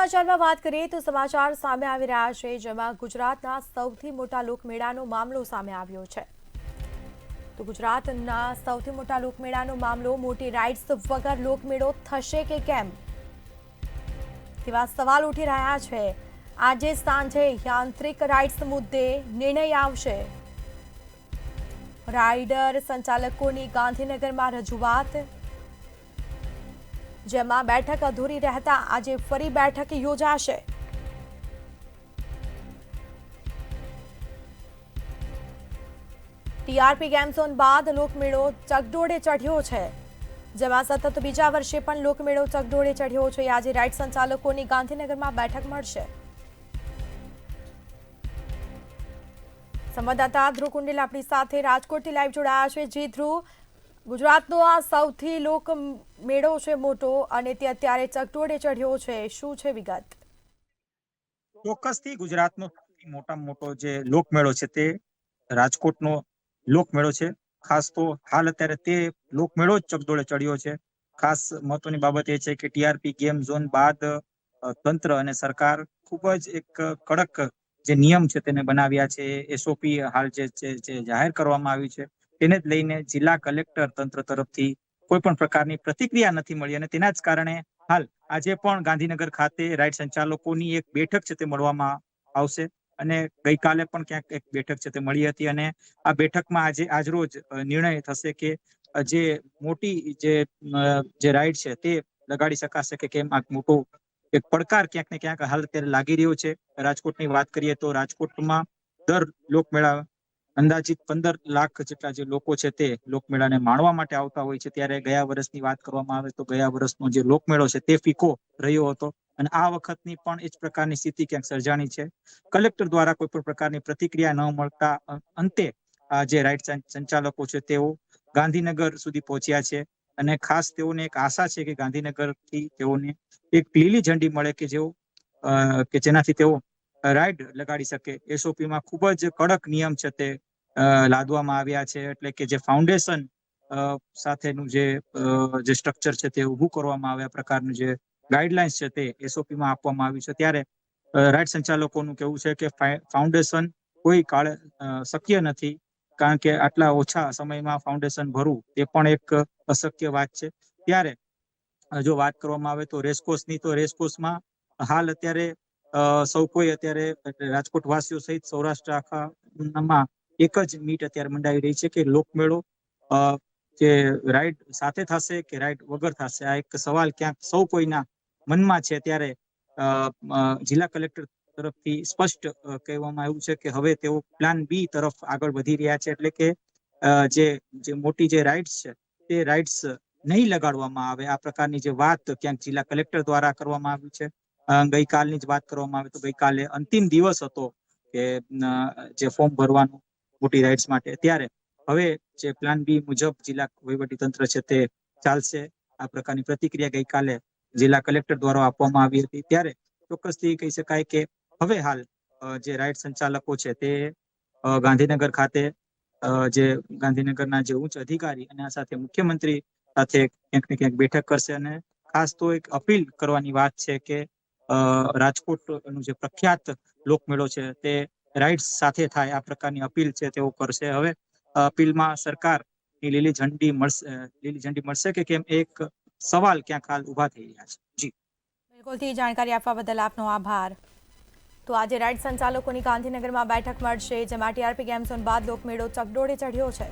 સમાચારમાં વાત કરીએ તો સમાચાર સામે આવી રહ્યા છે, જેમાં ગુજરાતના સૌથી મોટા લોકમેળાનો મામલો સામે આવ્યો છે। તો ગુજરાતના સૌથી મોટા લોકમેળાનો મામલો મોટી રાઇડ્સ વગર લોકમેળો થશે કે કેમ, તેવા સવાલ ઉઠી રહ્યા છે। આજે સાંજે યાંત્રિક રાઇડ્સ મુદ્દે નિર્ણય આવશે। રાઇડર સંચાલકોની ગાંધીનગરમાં રજૂઆત, જેમાં બેઠક અધૂરી રહેતા આજે ફરી બેઠક યોજાશે। ટીઆરપી ગેમ ઝોન બાદ લોકમેળો ચકડોળે ચઢ્યો છે, જેમાં સતત બીજા વર્ષે પણ લોકમેળો ચકડોળે ચઢ્યો છે। આજે રાઇડ સંચાલકોની ગાંધીનગરમાં બેઠક મળશે। સંવાદદાતા ધ્રુવ કુંડેલ આપણી સાથે રાજકોટથી લાઈવ જોડાયા છે। જી ધ્રુવ, ગુજરાતનો આ સૌથી લોક મેળો છે મોટો, અને તે અત્યારે ચકડોળે ચઢ્યો છે, શું છે વિગત? ચોક્કસથી ગુજરાતનો સૌથી મોટામાં મોટો જે લોકમેળો છે તે રાજકોટનો લોકમેળો છે। ખાસ તો હાલ અત્યારે તે લોકમેળો જ ચકડોળે ચડ્યો છે। ખાસ મહત્વની બાબત એ છે કે ટીઆરપી ગેમ ઝોન બાદ તંત્ર અને સરકાર ખૂબ જ એક કડક જે નિયમ છે તેને બનાવ્યા છે। એસઓપી હાલ જે જાહેર કરવામાં આવી છે તેને જ લઈને જિલ્લા કલેક્ટર તંત્ર તરફથી કોઈ પણ પ્રકારની પ્રતિક્રિયા નથી મળી, અને તેના જ કારણે હાલ આજે પણ ગાંધીનગર ખાતે રાઇડ સંચાલકોની એક બેઠક છે તે મળવામાં આવશે, અને ગઈકાલે પણ ક્યાંક એક બેઠક છે તે મળી હતી, અને આ બેઠકમાં આજરોજ નિર્ણય થશે કે જે મોટી જે રાઇડ છે તે લગાડી શકાશે કે કેમ। આ મોટો એક પડકાર ક્યાંક ને ક્યાંક હાલ અત્યારે લાગી રહ્યો છે। રાજકોટની વાત કરીએ તો રાજકોટમાં દર લોકમેળા અંદાજિત 15 લાખ જેટલા જે લોકો છે તે લોકમેળાને માણવા માટે આવતા હોય છે। ત્યારે ગયા વર્ષની વાત કરવામાં આવે તો ગયા વર્ષનો જે લોકમેળો છે તે ફીકો રહ્યો હતો, અને આ વખતની પણ એ જ પ્રકારની સ્થિતિ ક્યાંક સર્જાણી છે। કલેક્ટર દ્વારા કોઈ પણ પ્રકારની પ્રતિક્રિયા ન મળતા અંતે જે રાઇડ સંચાલકો છે તેઓ ગાંધીનગર સુધી પહોંચ્યા છે, અને ખાસ તેઓને એક આશા છે કે ગાંધીનગરથી તેઓને એક લીલી ઝંડી મળે કે જેનાથી તેઓ રાઇડ લગાડી શકે। એસઓપીમાં ખૂબ જ કડક નિયમ છે તે લાદવામાં આવ્યા છે, એટલે કે જે ફાઉન્ડેશન સાથેનું જે સ્ટ્રક્ચર છે તે ઊભું કરવામાં આવ્યા પ્રકારનું જે ગાઈડલાઇન્સ છે તે એસઓપીમાં આપવામાં આવ્યું છે। ત્યારે રાઇડ સંચાલકોનું કહેવું છે કે ફાઉન્ડેશન કોઈ કાળે શક્ય નથી, કારણ કે આટલા ઓછા સમયમાં ફાઉન્ડેશન ભરવું એ પણ એક અશક્ય વાત છે। ત્યારે જો વાત કરવામાં આવે તો રેસકોર્સની, તો રેસકોર્સમાં હાલ અત્યારે સૌ કોઈ અત્યારે રાજકોટ વાસીઓ સહિત સૌરાષ્ટ્ર આખામાં એક જ મીટ અત્યારે મંડાવી રહી છે કે લોકમેળો કે રાઇડ સાથે થશે કે રાઇડ વગર થશે। આ એક સવાલ ક્યાંક સૌ કોઈના મનમાં છે। ત્યારે જિલ્લા કલેક્ટર તરફથી સ્પષ્ટ કહેવામાં આવ્યું છે કે હવે તેઓ પ્લાન બી તરફ આગળ વધી રહ્યા છે, એટલે કે જે મોટી જે રાઇડ્સ છે તે રાઇડ્સ નહીં લગાડવામાં આવે, આ પ્રકારની જે વાત ક્યાંક જિલ્લા કલેક્ટર દ્વારા કરવામાં આવી છે। ગઈકાલની જ વાત કરવામાં આવે તો ગઈકાલે અંતિમ દિવસ હતો કે જે ફોર્મ ભરવાનું મોટી રાઇડ્સ માટે, ત્યારે હવે જે પ્લાન બી મુજબ જિલ્લા વહીવટીતંત્ર છે તે ચાલશે। આ પ્રકારની પ્રતિક્રિયા ગઈકાલે જિલ્લા કલેક્ટર દ્વારા આપવામાં આવી હતી। ત્યારે ચોક્કસથી કહી શકાય કે હવે હાલ જે રાઇડ સંચાલકો છે તે ગાંધીનગર ખાતે જે ગાંધીનગરના જે ઉચ્ચ અધિકારી અને આ સાથે મુખ્યમંત્રી સાથે ક્યાંક ને ક્યાંક બેઠક કરશે, અને ખાસ તો એક અપીલ કરવાની વાત છે કે રાજકોટનું જે પ્રખ્યાત લોકમેળો છે તે રાઇડ્સ સાથે થાય, આ પ્રકારની અપીલ છે તેઓ કરશે। હવે અપીલમાં સરકારની લીલી ઝંડી મળશે કે કેમ, એક સવાલ ક્યાંક હાલ ઉભા થઈ રહ્યા છે। જી બિલકુલથી જાણકારી આપવા બદલ આપનો આભાર। તો આજે રાઇડ સંચાલકોની ગાંધીનગરમાં બેઠક મળશે, જેમાં ટીઆરપી ગેમ ઝોન બાદ લોકમેળો ચકડોળે ચઢ્યો છે।